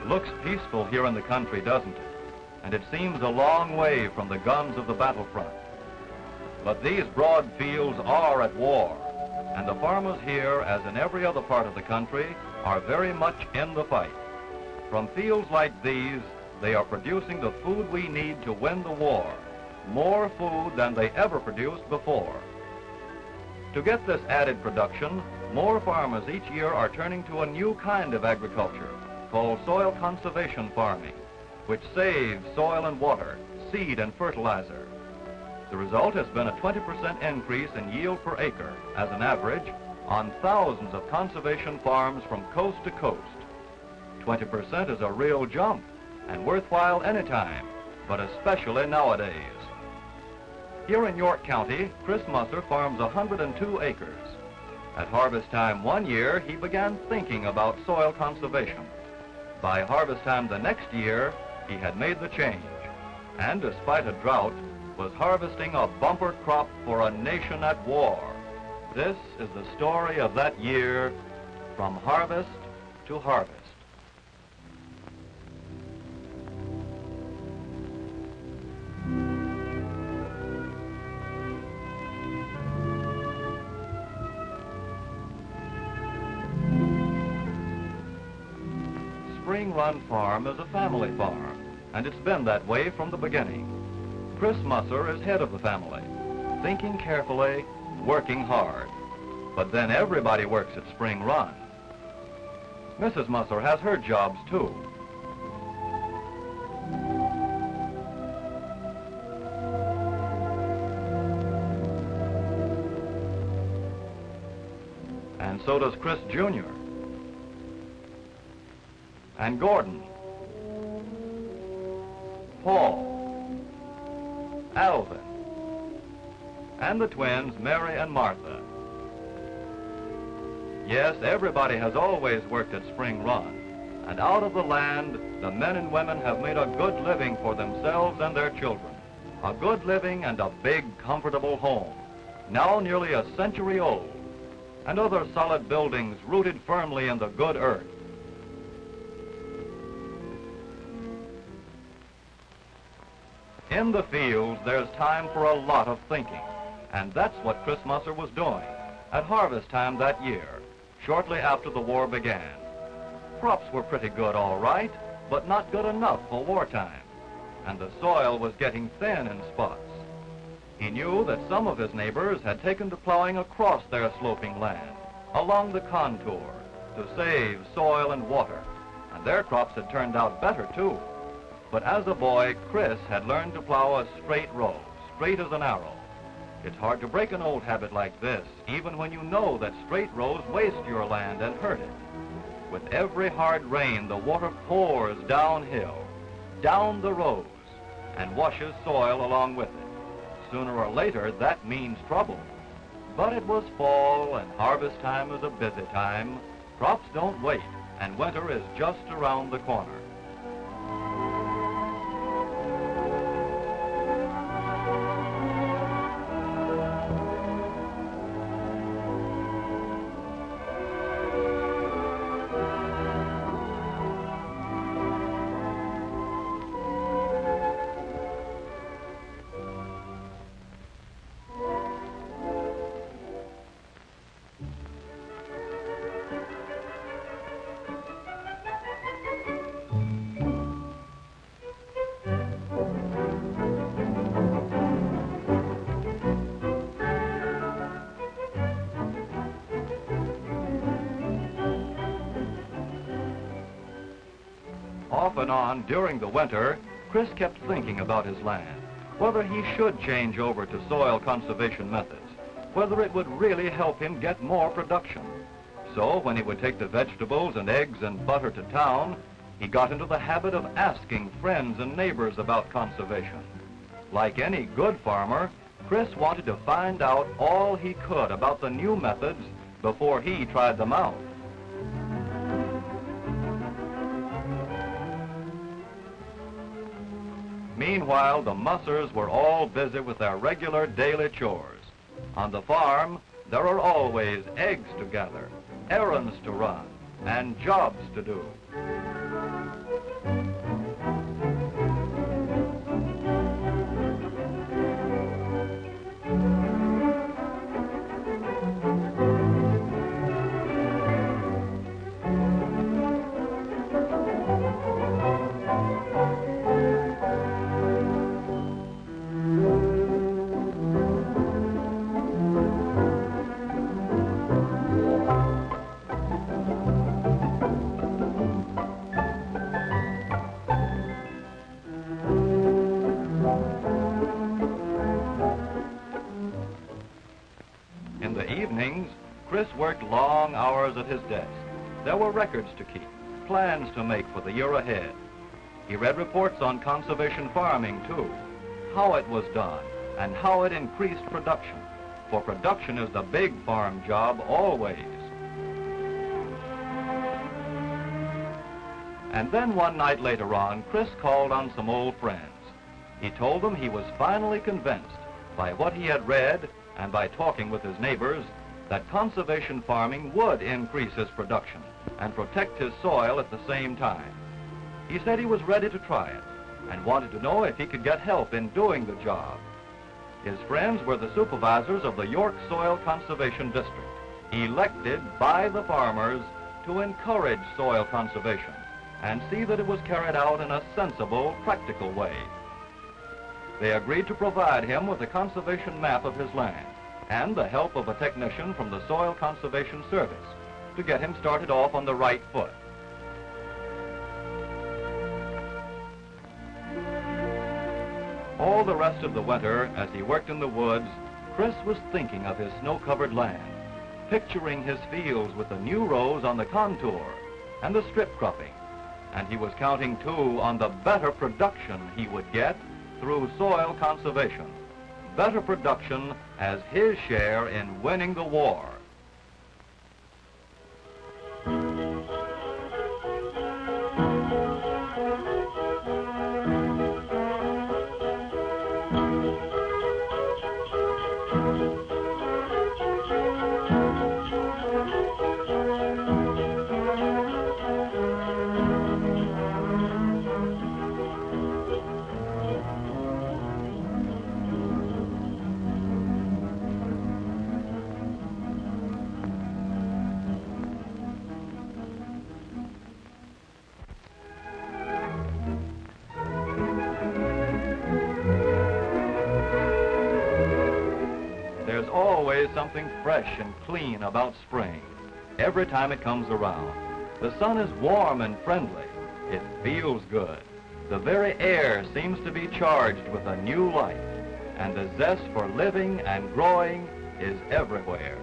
Looks peaceful here in the country, doesn't it? And it seems a long way from the guns of the battlefront. But these broad fields are at war, and the farmers here, as in every other part of the country, are very much in the fight. From fields like these, they are producing the food we need to win the war, more food than they ever produced before. To get this added production, more farmers each year are turning to a new kind of agriculture called soil conservation farming, which saves soil and water, seed and fertilizer. The result has been a 20% increase in yield per acre, as an average, on thousands of conservation farms from coast to coast. 20% is a real jump, and worthwhile anytime, but especially nowadays. Here in York County, Chris Musser farms 102 acres. At harvest time one year, he began thinking about soil conservation. By harvest time the next year, he had made the change, and despite a drought, was harvesting a bumper crop for a nation at war. This is the story of that year, from harvest to harvest. Spring Run Farm is a family farm, and it's been that way from the beginning. Chris Musser is head of the family, thinking carefully, working hard. But then everybody works at Spring Run. Mrs. Musser has her jobs too. And so does Chris Jr. and Gordon, Paul, Alvin, and the twins, Mary and Martha. Yes, everybody has always worked at Spring Run, and out of the land, the men and women have made a good living for themselves and their children. A good living and a big, comfortable home, now nearly a century old, and other solid buildings rooted firmly in the good earth. In the fields, there's time for a lot of thinking, and that's what Chris Musser was doing at harvest time that year, shortly after the war began. Crops were pretty good, all right, but not good enough for wartime, and the soil was getting thin in spots. He knew that some of his neighbors had taken to plowing across their sloping land, along the contour, to save soil and water, and their crops had turned out better, too. But as a boy, Chris had learned to plow a straight row, straight as an arrow. It's hard to break an old habit like this, even when you know that straight rows waste your land and hurt it. With every hard rain, the water pours downhill, down the rows, and washes soil along with it. Sooner or later, that means trouble. But it was fall, and harvest time is a busy time. Crops don't wait, and winter is just around the corner. Off and on during the winter, Chris kept thinking about his land, whether he should change over to soil conservation methods, whether it would really help him get more production. So when he would take the vegetables and eggs and butter to town, he got into the habit of asking friends and neighbors about conservation. Like any good farmer, Chris wanted to find out all he could about the new methods before he tried them out. Meanwhile, the Mussers were all busy with their regular daily chores. On the farm, there are always eggs to gather, errands to run, and jobs to do. Chris worked long hours at his desk. There were records to keep, plans to make for the year ahead. He read reports on conservation farming, too, how it was done and how it increased production. For production is the big farm job always. And then one night later on, Chris called on some old friends. He told them he was finally convinced by what he had read and by talking with his neighbors that conservation farming would increase his production and protect his soil at the same time. He said he was ready to try it and wanted to know if he could get help in doing the job. His friends were the supervisors of the York Soil Conservation District, elected by the farmers to encourage soil conservation and see that it was carried out in a sensible, practical way. They agreed to provide him with a conservation map of his land and the help of a technician from the Soil Conservation Service to get him started off on the right foot. All the rest of the winter, as he worked in the woods, Chris was thinking of his snow-covered land, picturing his fields with the new rows on the contour and the strip cropping, and he was counting, too, on the better production he would get through soil conservation. Better production as his share in winning the war. There's always something fresh and clean about spring. Every time it comes around, the sun is warm and friendly. It feels good. The very air seems to be charged with a new life, and the zest for living and growing is everywhere.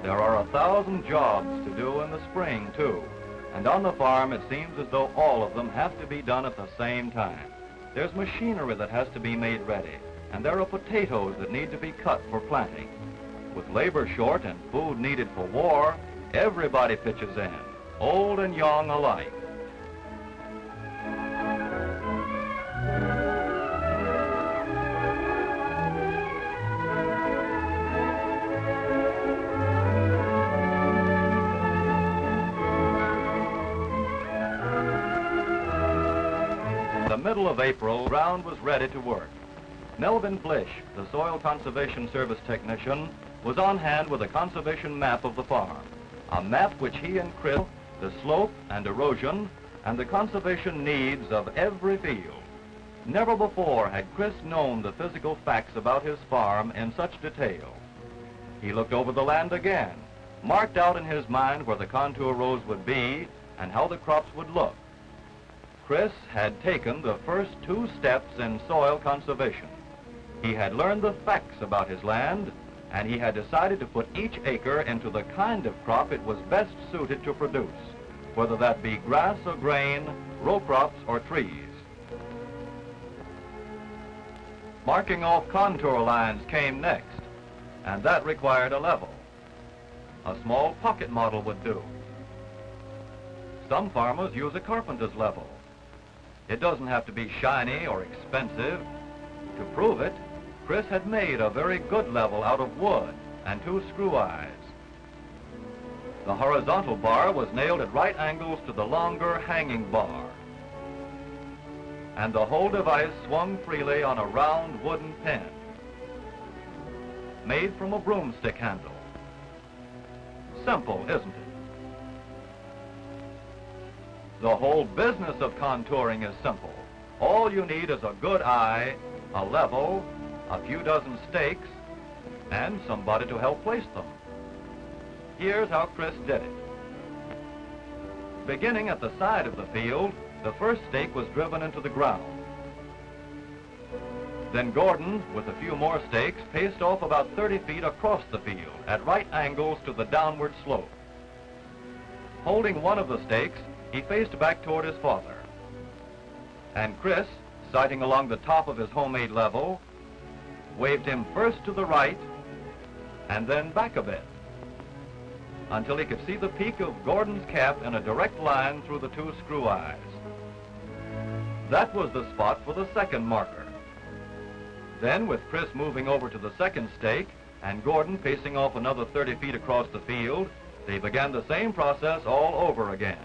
There are 1,000 jobs to do in the spring, too. And on the farm, it seems as though all of them have to be done at the same time. There's machinery that has to be made ready, and there are potatoes that need to be cut for planting. With labor short and food needed for war, everybody pitches in, old and young alike. In the middle of April, the ground was ready to work. Melvin Blish, the Soil Conservation Service technician, was on hand with a conservation map of the farm, a map which he and Chris, the slope and erosion, and the conservation needs of every field. Never before had Chris known the physical facts about his farm in such detail. He looked over the land again, marked out in his mind where the contour rows would be and how the crops would look. Chris had taken the first 2 steps in soil conservation. He had learned the facts about his land, and he had decided to put each acre into the kind of crop it was best suited to produce, whether that be grass or grain, row crops or trees. Marking off contour lines came next, and that required a level. A small pocket model would do. Some farmers use a carpenter's level. It doesn't have to be shiny or expensive. To prove it, Chris had made a very good level out of wood and 2 screw eyes. The horizontal bar was nailed at right angles to the longer hanging bar. and the whole device swung freely on a round wooden pin made from a broomstick handle. Simple, isn't it? The whole business of contouring is simple. All you need is a good eye, a level, a few dozen stakes, and somebody to help place them. Here's how Chris did it. Beginning at the side of the field, the first stake was driven into the ground. Then Gordon, with a few more stakes, paced off about 30 feet across the field at right angles to the downward slope. Holding one of the stakes, he faced back toward his father. And Chris, sighting along the top of his homemade level, waved him first to the right and then back a bit until he could see the peak of Gordon's cap in a direct line through the two screw eyes. That was the spot for the second marker. Then, with Chris moving over to the second stake and Gordon pacing off another 30 feet across the field, they began the same process all over again.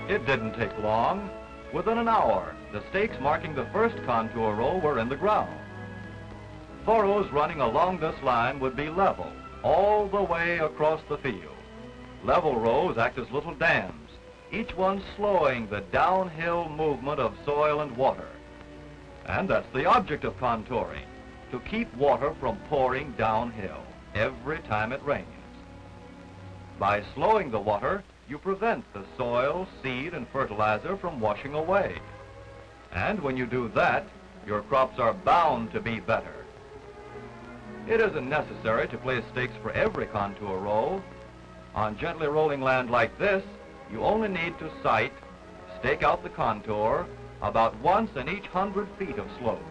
It didn't take long. Within an hour, the stakes marking the first contour row were in the ground. Furrows running along this line would be level all the way across the field. Level rows act as little dams, each one slowing the downhill movement of soil and water. And that's the object of contouring, to keep water from pouring downhill every time it rains. By slowing the water, you prevent the soil, seed, and fertilizer from washing away. And when you do that, your crops are bound to be better. It isn't necessary to place stakes for every contour row. On gently rolling land like this, you only need to sight, stake out the contour about once in each 100 feet of slope.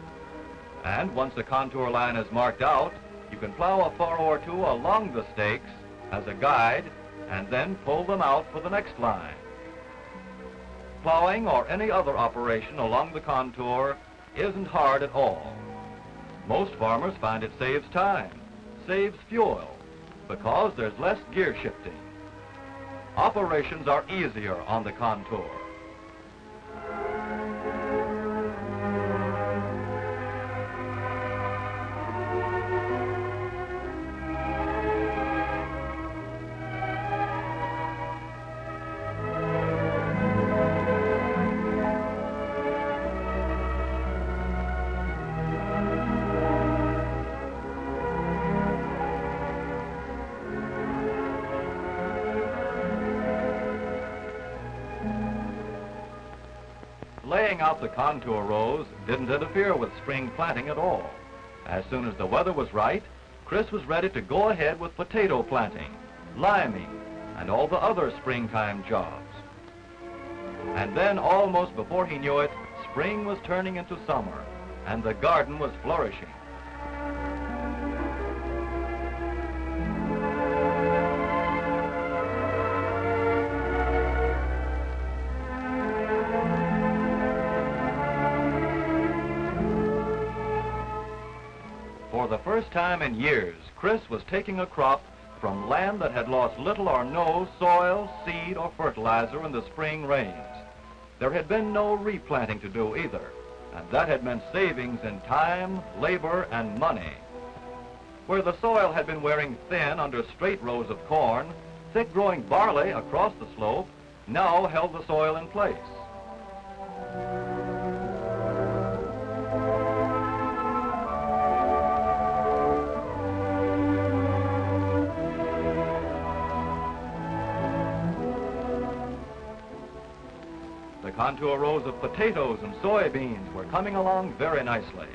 And once the contour line is marked out, you can plow a furrow or two along the stakes as a guide and then pull them out for the next line. Plowing or any other operation along the contour isn't hard at all. Most farmers find it saves time, saves fuel, because there's less gear shifting. Operations are easier on the contour. Laying out the contour rows didn't interfere with spring planting at all. As soon as the weather was right, Chris was ready to go ahead with potato planting, liming, and all the other springtime jobs. And then, almost before he knew it, spring was turning into summer, and the garden was flourishing. For the first time in years, Chris was taking a crop from land that had lost little or no soil, seed, or fertilizer in the spring rains. There had been no replanting to do either, and that had meant savings in time, labor, and money. Where the soil had been wearing thin under straight rows of corn, thick-growing barley across the slope now held the soil in place. The contour rows of potatoes and soybeans were coming along very nicely.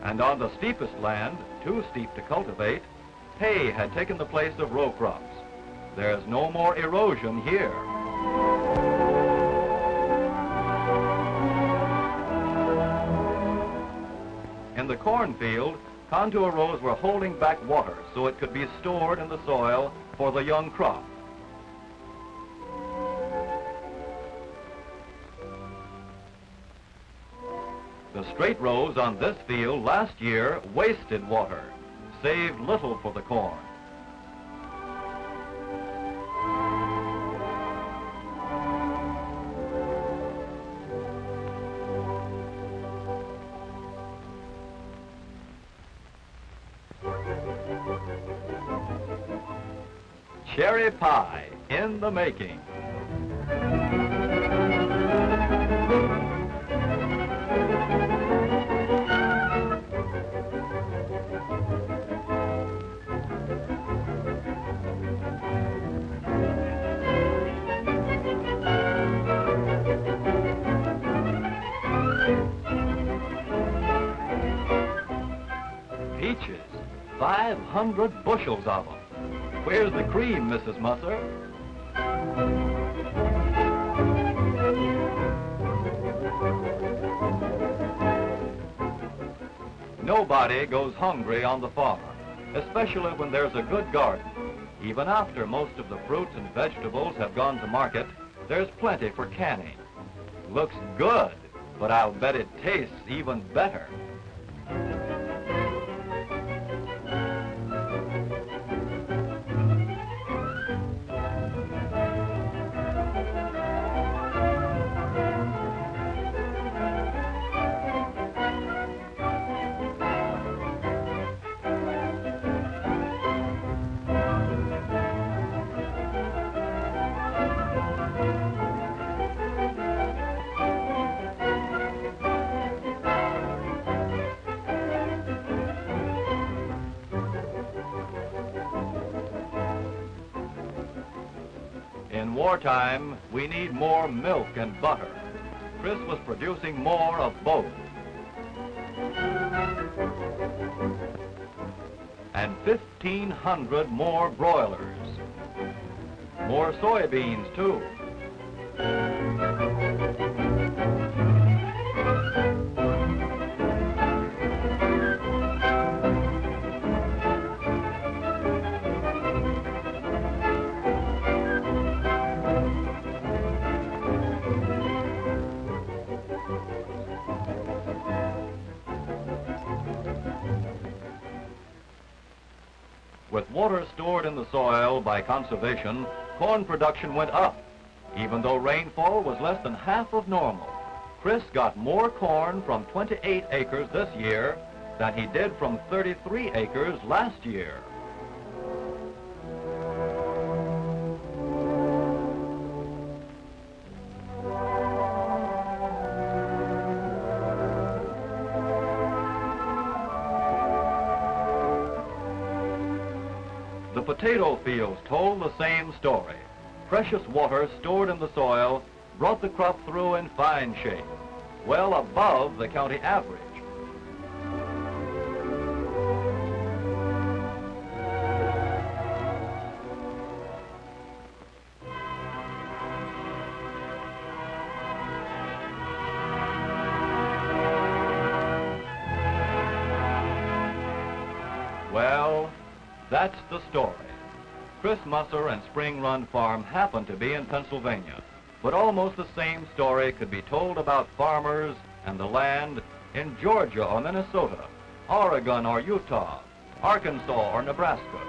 And on the steepest land, too steep to cultivate, hay had taken the place of row crops. There's no more erosion here. In the cornfield, contour rows were holding back water so it could be stored in the soil for the young crop. The straight rows on this field last year wasted water, saved little for the corn. Cherry pie in the making. Peaches, 500 bushels of them. Where's the cream, Mrs. Musser? Nobody goes hungry on the farm, especially when there's a good garden. Even after most of the fruits and vegetables have gone to market, there's plenty for canning. Looks good, but I'll bet it tastes even better. In wartime, we need more milk and butter. Chris was producing more of both. And 1,500 more broilers. More soybeans, too. With water stored in the soil by conservation, corn production went up. Even though rainfall was less than half of normal, Chris got more corn from 28 acres this year than he did from 33 acres last year. The potato fields told the same story. Precious water stored in the soil brought the crop through in fine shape, well above the county average. Well, that's the story. Chris Musser and Spring Run Farm happen to be in Pennsylvania, but almost the same story could be told about farmers and the land in Georgia or Minnesota, Oregon or Utah, Arkansas or Nebraska.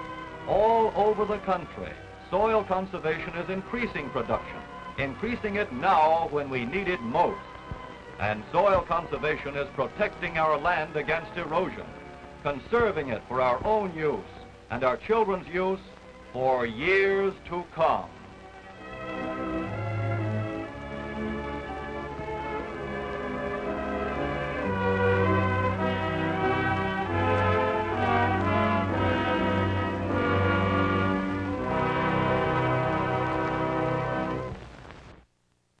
All over the country, soil conservation is increasing production, increasing it now when we need it most. And soil conservation is protecting our land against erosion, conserving it for our own use and our children's use for years to come.